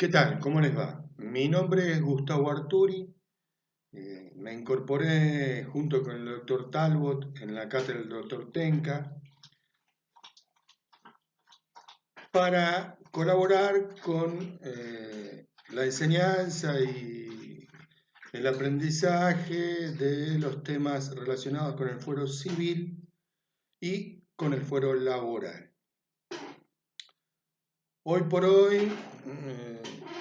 ¿Qué tal? ¿Cómo les va? Mi nombre es Gustavo Arturi. Me incorporé junto con el doctor Talbot en la cátedra del doctor Tenca para colaborar con la enseñanza y el aprendizaje de los temas relacionados con el fuero civil y con el fuero laboral. Hoy por hoy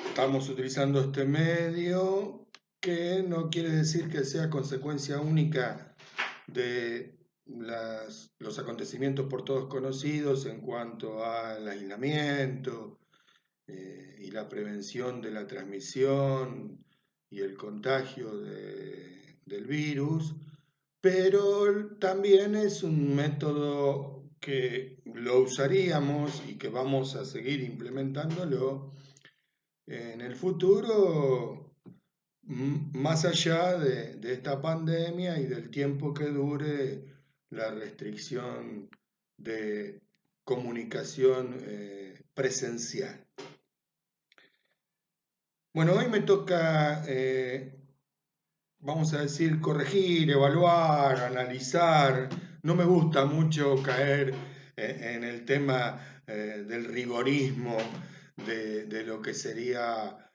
estamos utilizando este medio que no quiere decir que sea consecuencia única de los acontecimientos por todos conocidos en cuanto al aislamiento y la prevención de la transmisión y el contagio del virus, pero también es un método que lo usaríamos y que vamos a seguir implementándolo en el futuro, más allá de esta pandemia y del tiempo que dure la restricción de comunicación presencial. Bueno, hoy me toca, vamos a decir, corregir, evaluar, analizar. No me gusta mucho caer en el tema del rigorismo de lo que sería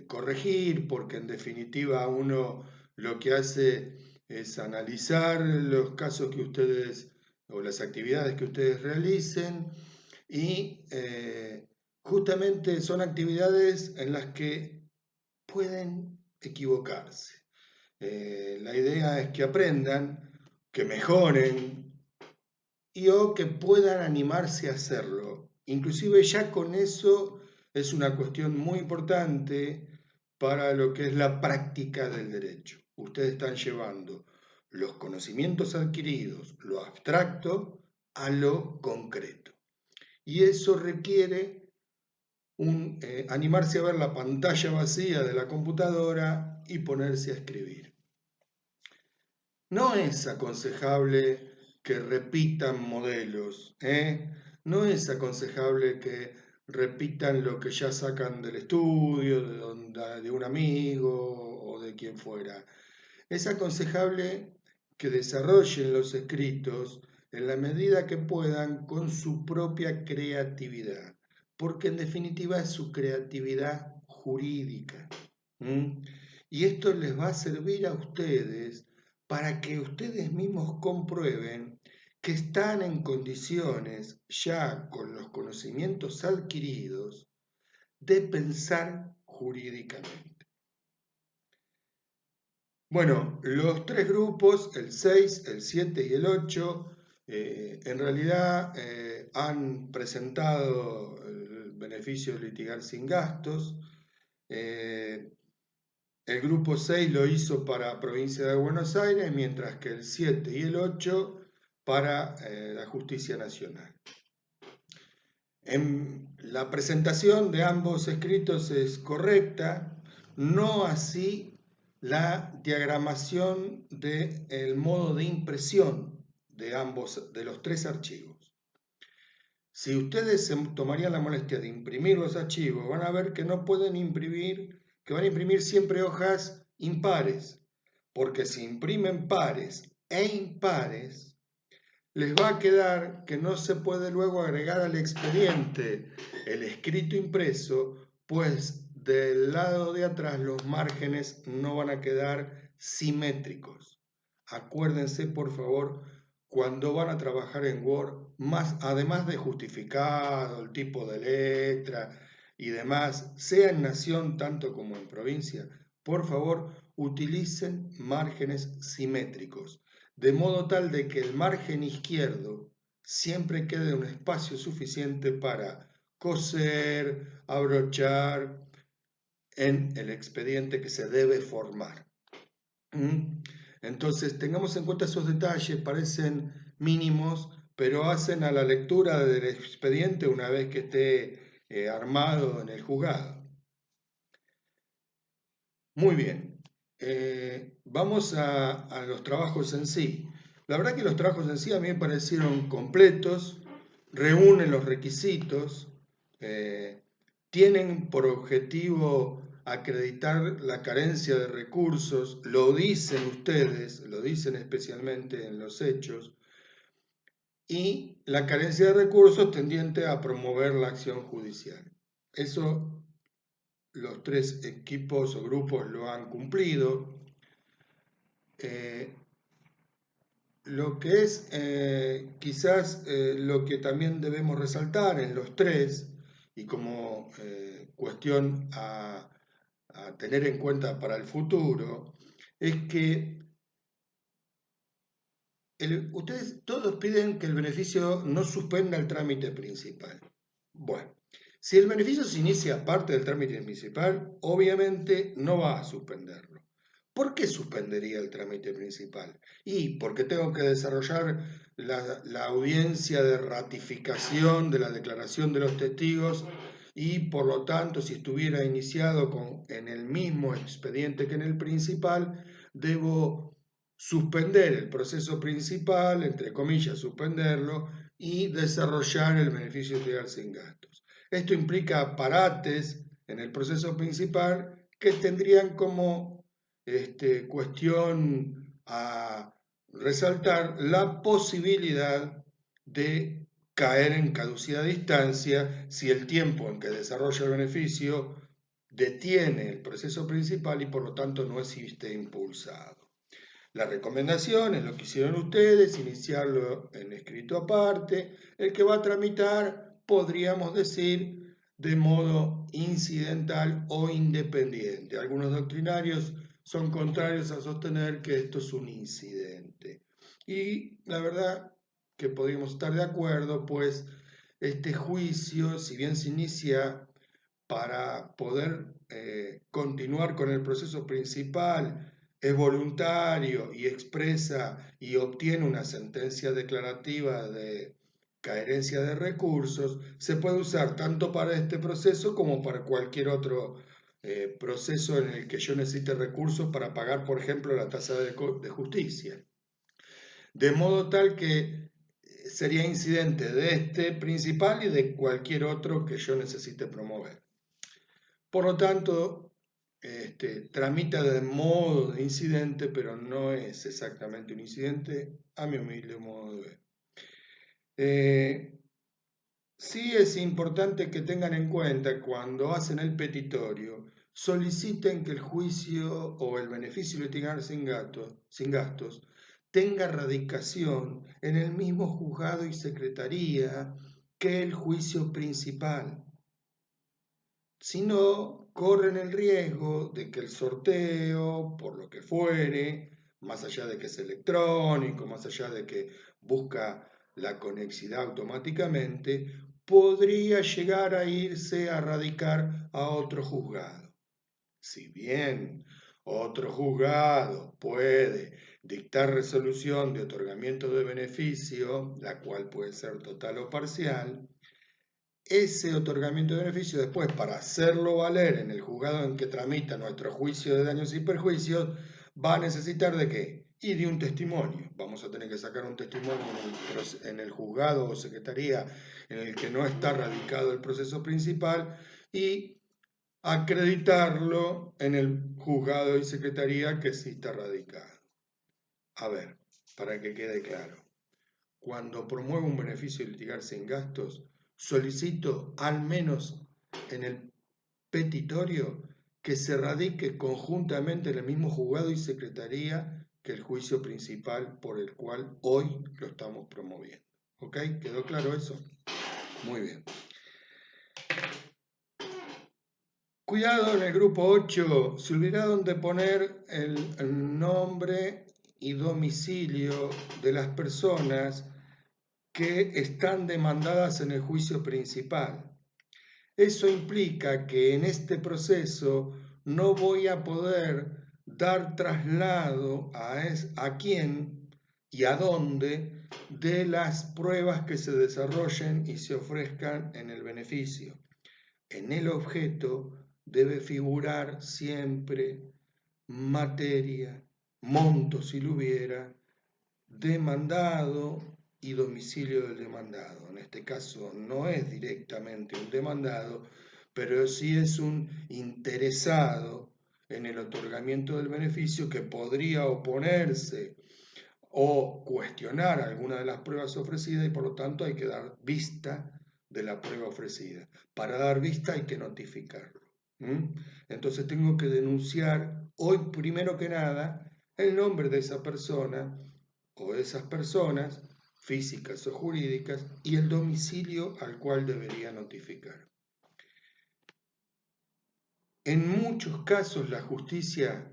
corregir, porque en definitiva uno lo que hace es analizar los casos que ustedes o las actividades que ustedes realicen y justamente son actividades en las que pueden equivocarse. La idea es que aprendan, que mejoren y o que puedan animarse a hacerlo. Inclusive ya con eso es una cuestión muy importante para lo que es la práctica del derecho. Ustedes están llevando los conocimientos adquiridos, lo abstracto, a lo concreto. Y eso requiere animarse a ver la pantalla vacía de la computadora y ponerse a escribir. No es aconsejable que repitan modelos, ¿eh? No es aconsejable que repitan lo que ya sacan del estudio, de un amigo o de quien fuera. Es aconsejable que desarrollen los escritos en la medida que puedan con su propia creatividad, porque en definitiva es su creatividad jurídica. Y esto les va a servir a ustedes para que ustedes mismos comprueben que están en condiciones, ya con los conocimientos adquiridos, de pensar jurídicamente. Bueno, los tres grupos, el 6, el 7 y el 8, en realidad han presentado el beneficio de litigar sin gastos. El grupo 6 lo hizo para provincia de Buenos Aires, mientras que el 7 y el 8 para la Justicia Nacional. La presentación de ambos escritos es correcta, no así la diagramación del modo de impresión de los tres archivos. Si ustedes se tomarían la molestia de imprimir los archivos, van a ver que no pueden imprimir, que van a imprimir siempre hojas impares, porque si imprimen pares e impares, les va a quedar que no se puede luego agregar al expediente el escrito impreso, pues del lado de atrás los márgenes no van a quedar simétricos. Acuérdense, por favor, cuando van a trabajar en Word, además de justificado, el tipo de letra y demás, sea en nación tanto como en provincia, por favor, utilicen márgenes simétricos, de modo tal de que el margen izquierdo siempre quede un espacio suficiente para coser, abrochar en el expediente que se debe formar. Entonces, tengamos en cuenta esos detalles, parecen mínimos, pero hacen a la lectura del expediente una vez que esté armado en el juzgado. Muy bien, vamos a los trabajos en sí. La verdad que los trabajos en sí a mí me parecieron completos, reúnen los requisitos, tienen por objetivo acreditar la carencia de recursos, lo dicen ustedes, lo dicen especialmente en los hechos, y la carencia de recursos tendiente a promover la acción judicial. Eso los tres equipos o grupos lo han cumplido. Lo que es quizás lo que también debemos resaltar en los tres y como cuestión a tener en cuenta para el futuro es que ustedes todos piden que el beneficio no suspenda el trámite principal. Bueno, si el beneficio se inicia aparte del trámite principal, obviamente no va a suspenderlo. ¿Por qué suspendería el trámite principal? Y porque tengo que desarrollar la audiencia de ratificación de la declaración de los testigos y por lo tanto, si estuviera iniciado en el mismo expediente que en el principal, debo suspender el proceso principal, entre comillas, suspenderlo, y desarrollar el beneficio integral sin gastos. Esto implica parates en el proceso principal que tendrían como cuestión a resaltar la posibilidad de caer en caducidad de instancia si el tiempo en que desarrolla el beneficio detiene el proceso principal y por lo tanto no existe impulsado. La recomendación es lo que hicieron ustedes, iniciarlo en escrito aparte. El que va a tramitar, podríamos decir, de modo incidental o independiente. Algunos doctrinarios son contrarios a sostener que esto es un incidente. Y la verdad que podríamos estar de acuerdo, pues este juicio, si bien se inicia para poder continuar con el proceso principal, es voluntario y expresa y obtiene una sentencia declarativa de carencia de recursos, se puede usar tanto para este proceso como para cualquier otro proceso en el que yo necesite recursos para pagar, por ejemplo, la tasa de justicia. De modo tal que sería incidente de este principal y de cualquier otro que yo necesite promover. Por lo tanto, tramita de modo de incidente, pero no es exactamente un incidente, a mi humilde modo de ver. Sí es importante que tengan en cuenta cuando hacen el petitorio, soliciten que el juicio o el beneficio litigar sin gastos tenga radicación en el mismo juzgado y secretaría que el juicio principal. Si no, corren el riesgo de que el sorteo, por lo que fuere, más allá de que es electrónico, más allá de que busca la conexidad automáticamente, podría llegar a irse a radicar a otro juzgado. Si bien otro juzgado puede dictar resolución de otorgamiento de beneficio, la cual puede ser total o parcial, ese otorgamiento de beneficio después, para hacerlo valer en el juzgado en que tramita nuestro juicio de daños y perjuicios, va a necesitar de qué? Y de un testimonio. Vamos a tener que sacar un testimonio en el juzgado o secretaría en el que no está radicado el proceso principal y acreditarlo en el juzgado y secretaría que sí está radicado. A ver, para que quede claro. Cuando promuevo un beneficio de litigar sin gastos, solicito al menos en el petitorio que se radique conjuntamente en el mismo juzgado y secretaría que el juicio principal por el cual hoy lo estamos promoviendo. ¿Ok? ¿Quedó claro eso? Muy bien. Cuidado en el grupo 8, se olvidaron de poner el nombre y domicilio de las personas que están demandadas en el juicio principal. Eso implica que en este proceso no voy a poder dar traslado a quién y a dónde de las pruebas que se desarrollen y se ofrezcan en el beneficio. En el objeto debe figurar siempre materia, monto si lo hubiera, demandado y domicilio del demandado. En este caso no es directamente un demandado, pero sí es un interesado en el otorgamiento del beneficio que podría oponerse o cuestionar alguna de las pruebas ofrecidas y por lo tanto hay que dar vista de la prueba ofrecida. Para dar vista hay que notificarlo. Entonces tengo que denunciar hoy primero que nada el nombre de esa persona o de esas personas físicas o jurídicas y el domicilio al cual debería notificar. En muchos casos la justicia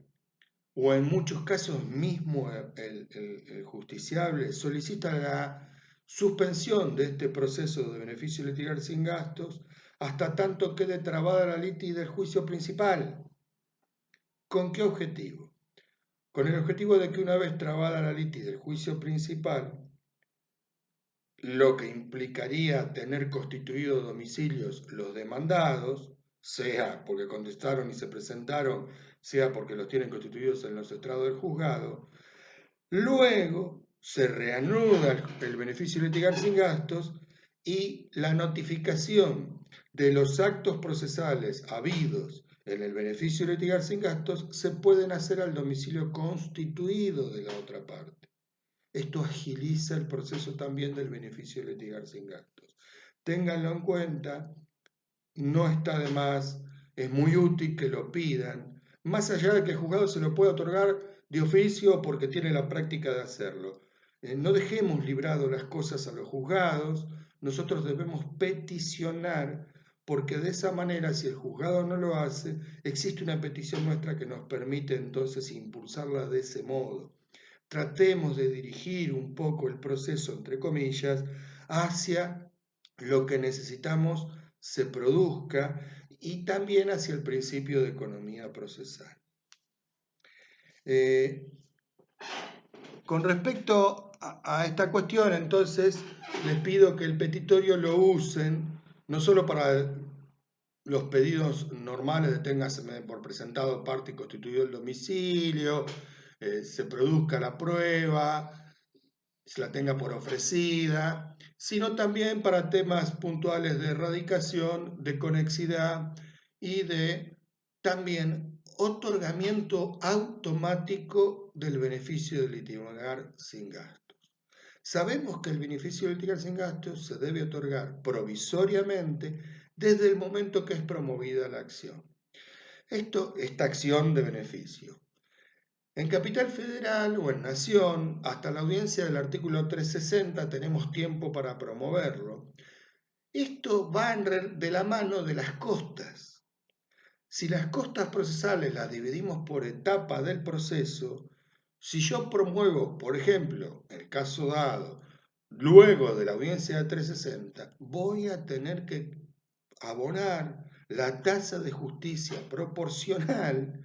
o en muchos casos mismo el justiciable solicita la suspensión de este proceso de beneficio litigar sin gastos hasta tanto quede trabada la litis del juicio principal. ¿Con qué objetivo? Con el objetivo de que una vez trabada la litis del juicio principal, lo que implicaría tener constituidos domicilios los demandados, sea porque contestaron y se presentaron, sea porque los tienen constituidos en los estrados del juzgado, luego se reanuda el beneficio litigar sin gastos y la notificación de los actos procesales habidos en el beneficio litigar sin gastos se pueden hacer al domicilio constituido de la otra parte. Esto agiliza el proceso también del beneficio litigar sin gastos. Ténganlo en cuenta, no está de más, es muy útil que lo pidan, más allá de que el juzgado se lo pueda otorgar de oficio porque tiene la práctica de hacerlo. No dejemos librado las cosas a los juzgados, nosotros debemos peticionar porque de esa manera, si el juzgado no lo hace, existe una petición nuestra que nos permite entonces impulsarla de ese modo. Tratemos de dirigir un poco el proceso, entre comillas, hacia lo que necesitamos se produzca y también hacia el principio de economía procesal. Con respecto a esta cuestión, entonces, les pido que el petitorio lo usen no solo para los pedidos normales de téngase por presentado parte y constituido el domicilio, se produzca la prueba, se la tenga por ofrecida, sino también para temas puntuales de erradicación, de conexidad y de también otorgamiento automático del beneficio de litigar sin gastos. Sabemos que el beneficio de litigar sin gastos se debe otorgar provisoriamente desde el momento que es promovida la acción. Esta acción de beneficio. En Capital Federal o en Nación, hasta la audiencia del artículo 360 tenemos tiempo para promoverlo. Esto va de la mano de las costas. Si las costas procesales las dividimos por etapa del proceso, si yo promuevo, por ejemplo, el caso dado, luego de la audiencia de 360, voy a tener que abonar la tasa de justicia proporcional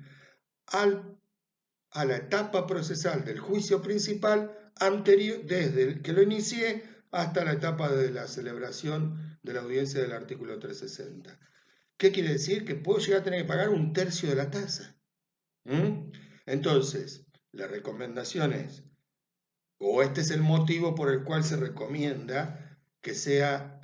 a la etapa procesal del juicio principal anterior, desde el que lo inicié hasta la etapa de la celebración de la audiencia del artículo 360. ¿Qué quiere decir? Que puedo llegar a tener que pagar un tercio de la tasa. Entonces, la recomendación es, o este es el motivo por el cual se recomienda que sea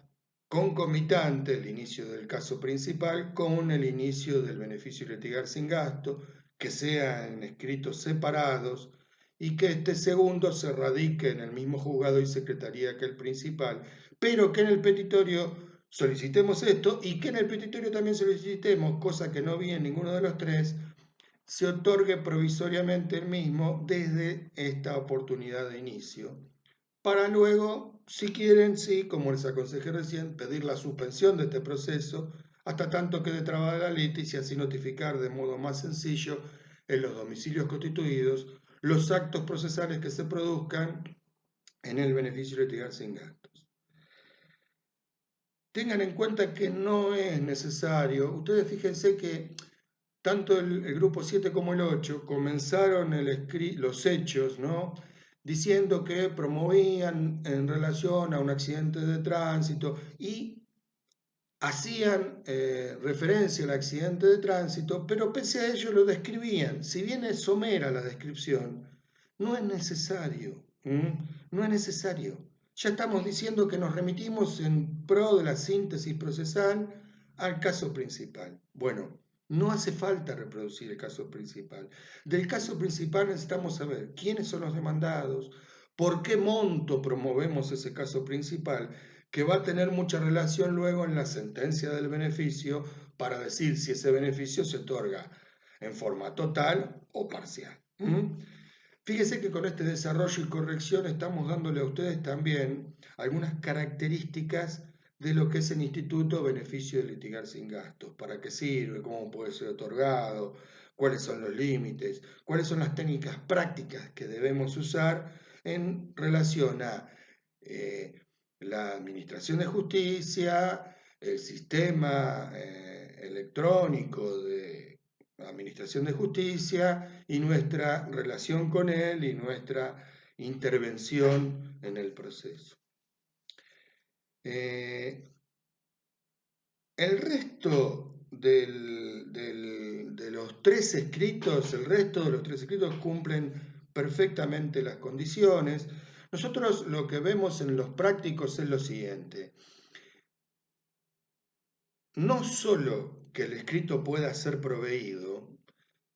concomitante el inicio del caso principal con el inicio del beneficio litigar sin gasto, que sean escritos separados y que este segundo se radique en el mismo juzgado y secretaría que el principal, pero que en el petitorio solicitemos esto y que en el petitorio también solicitemos, cosa que no vi en ninguno de los tres, se otorgue provisoriamente el mismo desde esta oportunidad de inicio, para luego, si quieren, sí, como les aconsejé recién, pedir la suspensión de este proceso hasta tanto quede trabada la litis y así notificar de modo más sencillo en los domicilios constituidos los actos procesales que se produzcan en el beneficio de litigar sin gastos. Tengan en cuenta que no es necesario, ustedes fíjense que tanto el grupo 7 como el 8 comenzaron los hechos, ¿no? Diciendo que promovían en relación a un accidente de tránsito y hacían referencia al accidente de tránsito, pero pese a ello lo describían. Si bien es somera la descripción, no es necesario, no es necesario. Ya estamos diciendo que nos remitimos en pro de la síntesis procesal al caso principal. Bueno, no hace falta reproducir el caso principal. Del caso principal necesitamos saber quiénes son los demandados, por qué monto promovemos ese caso principal, que va a tener mucha relación luego en la sentencia del beneficio para decir si ese beneficio se otorga en forma total o parcial. Fíjese que con este desarrollo y corrección estamos dándole a ustedes también algunas características de lo que es el Instituto Beneficio de Litigar sin Gastos, para qué sirve, cómo puede ser otorgado, cuáles son los límites, cuáles son las técnicas prácticas que debemos usar en relación a la administración de justicia, el sistema electrónico de administración de justicia y nuestra relación con él y nuestra intervención en el proceso. El resto de los tres escritos, cumplen perfectamente las condiciones. Nosotros lo que vemos en los prácticos es lo siguiente. No solo que el escrito pueda ser proveído,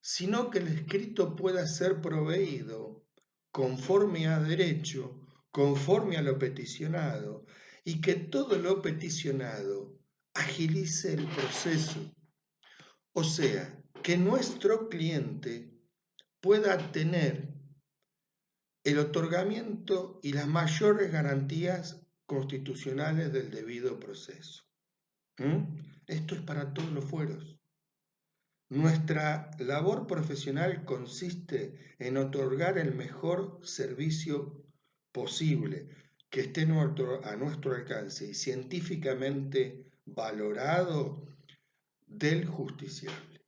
sino que el escrito pueda ser proveído conforme a derecho, conforme a lo peticionado, y que todo lo peticionado agilice el proceso. O sea, que nuestro cliente pueda tener el otorgamiento y las mayores garantías constitucionales del debido proceso. Esto es para todos los fueros. Nuestra labor profesional consiste en otorgar el mejor servicio posible, que esté a nuestro alcance y científicamente valorado del justiciable.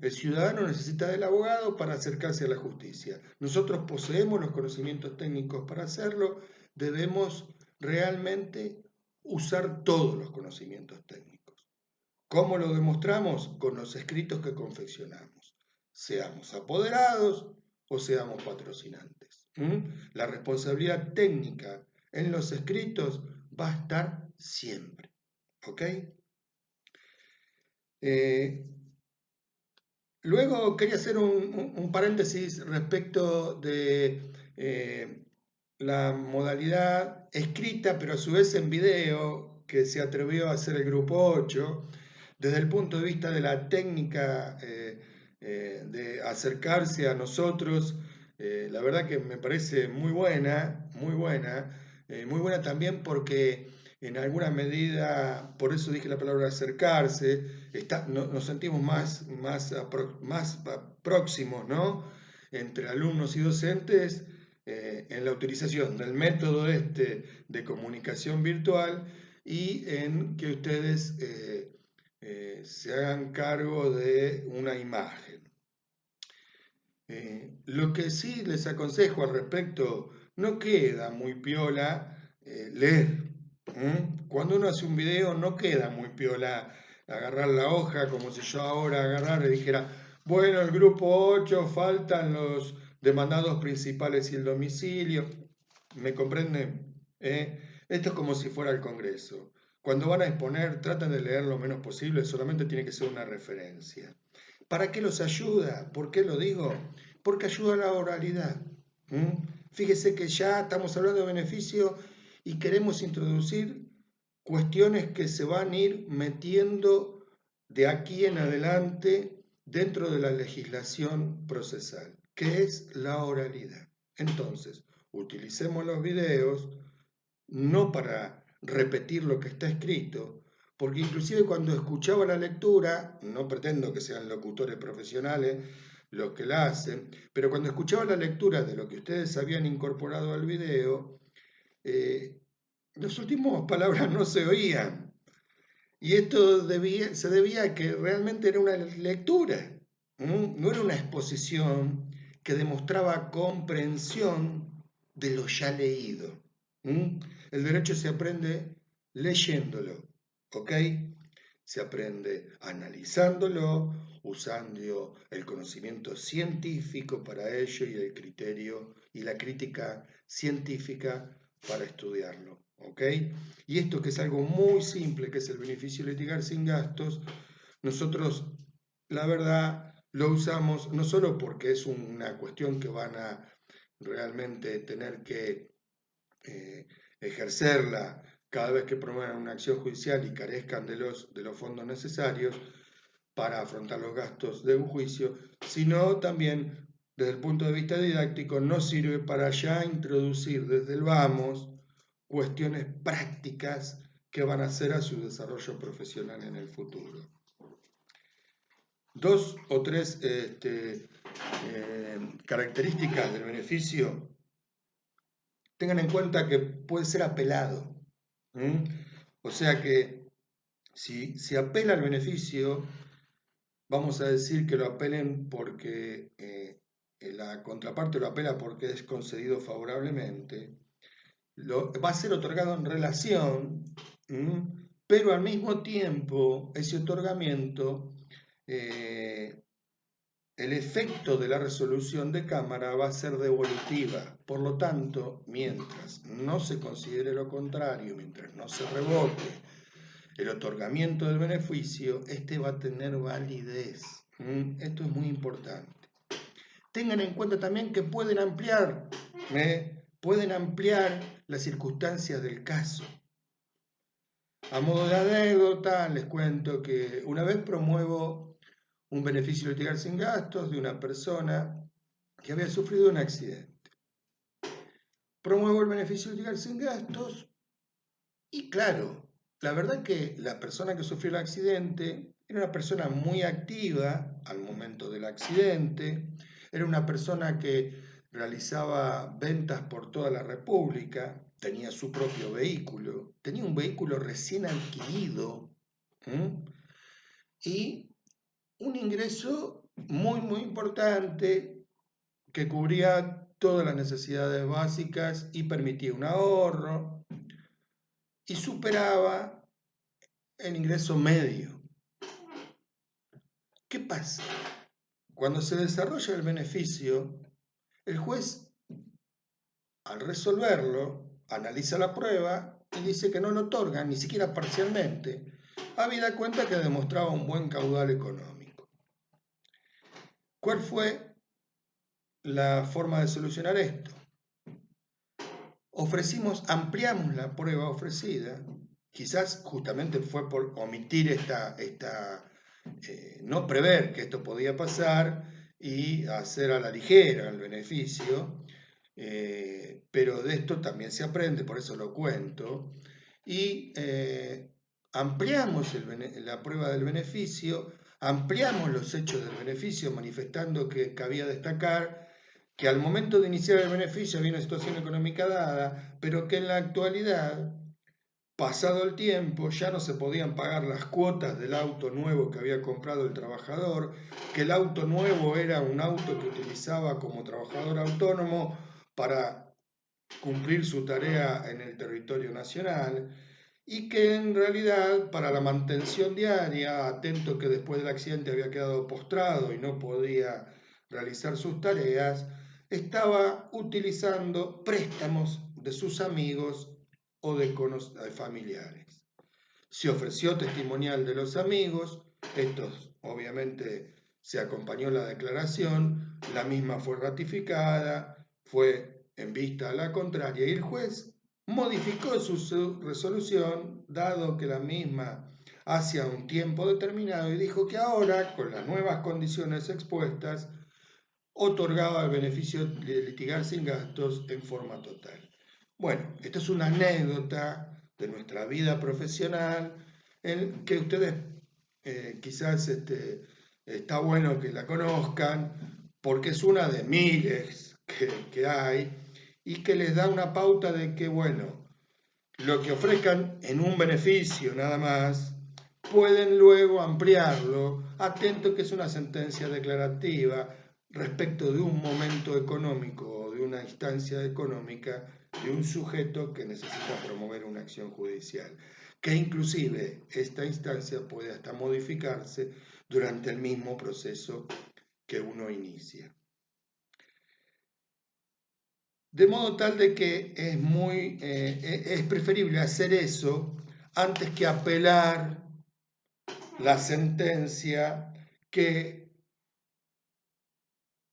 El ciudadano necesita del abogado para acercarse a la justicia. Nosotros poseemos los conocimientos técnicos para hacerlo, debemos realmente usar todos los conocimientos técnicos. ¿Cómo lo demostramos? Con los escritos que confeccionamos, seamos apoderados o seamos patrocinantes. La responsabilidad técnica en los escritos va a estar siempre. ¿Ok? Luego quería hacer un paréntesis respecto de la modalidad escrita, pero a su vez en video, que se atrevió a hacer el Grupo 8, desde el punto de vista de la técnica de acercarse a nosotros. La verdad que me parece muy buena, muy buena, muy buena también porque en alguna medida, por eso dije la palabra acercarse, nos sentimos más próximos, ¿no? Entre alumnos y docentes en la utilización del método de comunicación virtual y en que ustedes se hagan cargo de una imagen. Lo que sí les aconsejo al respecto, no queda muy piola leer. Cuando uno hace un video no queda muy piola agarrar la hoja como si yo ahora agarrara y dijera, bueno, el grupo 8 faltan los demandados principales y el domicilio. ¿Me comprenden? Esto es como si fuera el Congreso. Cuando van a exponer, tratan de leer lo menos posible, solamente tiene que ser una referencia. ¿Para qué los ayuda? ¿Por qué lo digo? Porque ayuda a la oralidad. Fíjese que ya estamos hablando de beneficio y queremos introducir cuestiones que se van a ir metiendo de aquí en adelante dentro de la legislación procesal, que es la oralidad. Entonces, utilicemos los videos no para repetir lo que está escrito, porque inclusive cuando escuchaba la lectura, no pretendo que sean locutores profesionales los que la hacen, pero cuando escuchaba la lectura de lo que ustedes habían incorporado al video, las últimas palabras no se oían. Y esto se debía a que realmente era una lectura, no era una exposición que demostraba comprensión de lo ya leído. El derecho se aprende leyéndolo, ¿ok? Se aprende analizándolo, usando el conocimiento científico para ello y el criterio y la crítica científica para estudiarlo. ¿ok? Y esto que es algo muy simple, que es el beneficio de litigar sin gastos, nosotros, la verdad, lo usamos no solo porque es una cuestión que van a realmente tener que ejercerla cada vez que promuevan una acción judicial y carezcan de los fondos necesarios para afrontar los gastos de un juicio, sino también desde el punto de vista didáctico nos sirve para ya introducir desde el vamos cuestiones prácticas que van a hacer a su desarrollo profesional en el futuro. Dos o tres características del beneficio. Tengan en cuenta que puede ser apelado. ¿Mm? O sea que si se apela al beneficio, vamos a decir que lo apelen porque la contraparte lo apela porque es concedido favorablemente. Va a ser otorgado en relación, pero al mismo tiempo ese otorgamiento, el efecto de la resolución de Cámara va a ser devolutiva. Por lo tanto, mientras no se considere lo contrario, mientras no se revoque el otorgamiento del beneficio, este va a tener validez. Esto es muy importante. Tengan en cuenta también que pueden ampliar las circunstancias del caso. A modo de anécdota, les cuento que una vez promuevo un beneficio litigar sin gastos de una persona que había sufrido un accidente. Promuevo el beneficio litigar sin gastos y claro, la verdad que la persona que sufrió el accidente era una persona muy activa al momento del accidente, era una persona que realizaba ventas por toda la República, tenía su propio vehículo, tenía un vehículo recién adquirido, y un ingreso muy importante que cubría todas las necesidades básicas y permitía un ahorro y superaba el ingreso medio. ¿Qué pasa? Cuando se desarrolla el beneficio, el juez, al resolverlo, analiza la prueba y dice que no lo otorga, ni siquiera parcialmente, habida cuenta que demostraba un buen caudal económico. ¿Cuál fue la forma de solucionar esto? Ampliamos la prueba ofrecida, quizás justamente fue por omitir no prever que esto podía pasar y hacer a la ligera el beneficio, pero de esto también se aprende, por eso lo cuento, y ampliamos la prueba del beneficio, ampliamos los hechos del beneficio, manifestando que cabía destacar que al momento de iniciar el beneficio había una situación económica dada, pero que en la actualidad, pasado el tiempo, ya no se podían pagar las cuotas del auto nuevo que había comprado el trabajador, que el auto nuevo era un auto que utilizaba como trabajador autónomo para cumplir su tarea en el territorio nacional y que en realidad para la mantención diaria, atento que después del accidente había quedado postrado y no podía realizar sus tareas, estaba utilizando préstamos de sus amigos o de familiares. Se ofreció testimonial de los amigos, estos obviamente se acompañó la declaración, la misma fue ratificada, fue en vista a la contraria y el juez modificó su resolución, dado que la misma hacía un tiempo determinado y dijo que ahora, con las nuevas condiciones expuestas, otorgaba el beneficio de litigar sin gastos en forma total. Bueno, esta es una anécdota de nuestra vida profesional en que ustedes quizás está bueno que la conozcan porque es una de miles que hay y que les da una pauta de que, bueno, lo que ofrezcan en un beneficio nada más, pueden luego ampliarlo, atento que es una sentencia declarativa respecto de un momento económico o de una instancia económica de un sujeto que necesita promover una acción judicial, que inclusive esta instancia puede hasta modificarse durante el mismo proceso que uno inicia. De modo tal de que es preferible hacer eso antes que apelar la sentencia que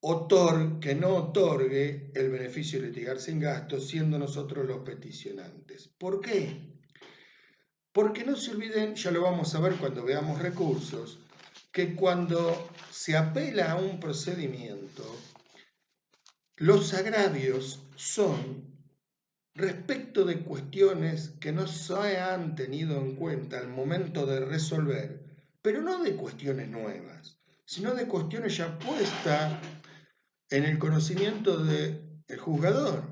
no otorgue el beneficio de litigar sin gastos, siendo nosotros los peticionantes. ¿Por qué? Porque no se olviden, ya lo vamos a ver cuando veamos recursos, que cuando se apela a un procedimiento, los agravios son respecto de cuestiones que no se han tenido en cuenta al momento de resolver, pero no de cuestiones nuevas, sino de cuestiones ya puestas en el conocimiento del juzgador.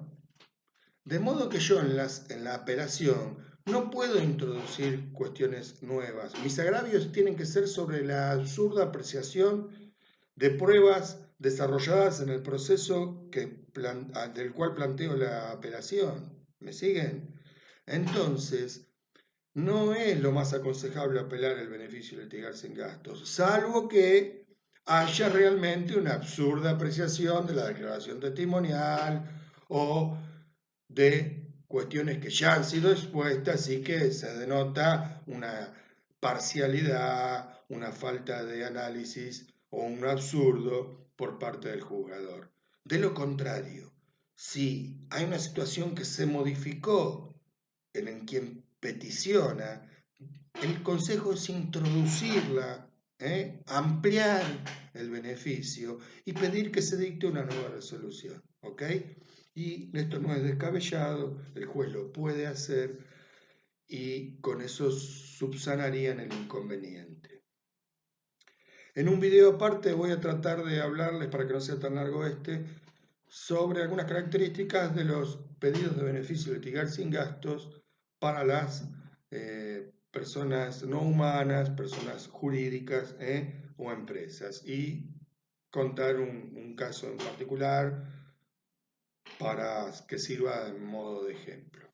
De modo que yo en la apelación no puedo introducir cuestiones nuevas. Mis agravios tienen que ser sobre la absurda apreciación de pruebas desarrolladas en el proceso del cual planteo la apelación. ¿Me siguen? Entonces, no es lo más aconsejable apelar el beneficio de litigar sin gastos, salvo que haya realmente una absurda apreciación de la declaración testimonial o de cuestiones que ya han sido expuestas y que se denota una parcialidad, una falta de análisis o un absurdo por parte del juzgador. De lo contrario, si hay una situación que se modificó en quien peticiona, el consejo es introducirla, ampliar el beneficio y pedir que se dicte una nueva resolución. ¿Ok? Y esto no es descabellado, el juez lo puede hacer y con eso subsanarían el inconveniente. En un video aparte voy a tratar de hablarles, para que no sea tan largo sobre algunas características de los pedidos de beneficio de litigar sin gastos para las personas no humanas, personas jurídicas o empresas, y contar un caso en particular para que sirva de modo de ejemplo.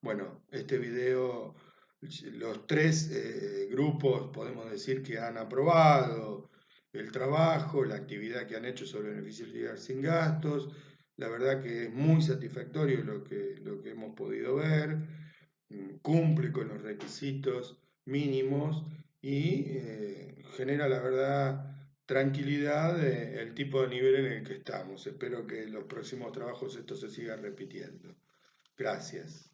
Bueno, este video, los tres grupos podemos decir que han aprobado el trabajo, la actividad que han hecho sobre beneficios de litigar sin gastos. La verdad que es muy satisfactorio lo que hemos podido ver, cumple con los requisitos mínimos y genera, la verdad, tranquilidad el tipo de nivel en el que estamos. Espero que en los próximos trabajos esto se siga repitiendo. Gracias.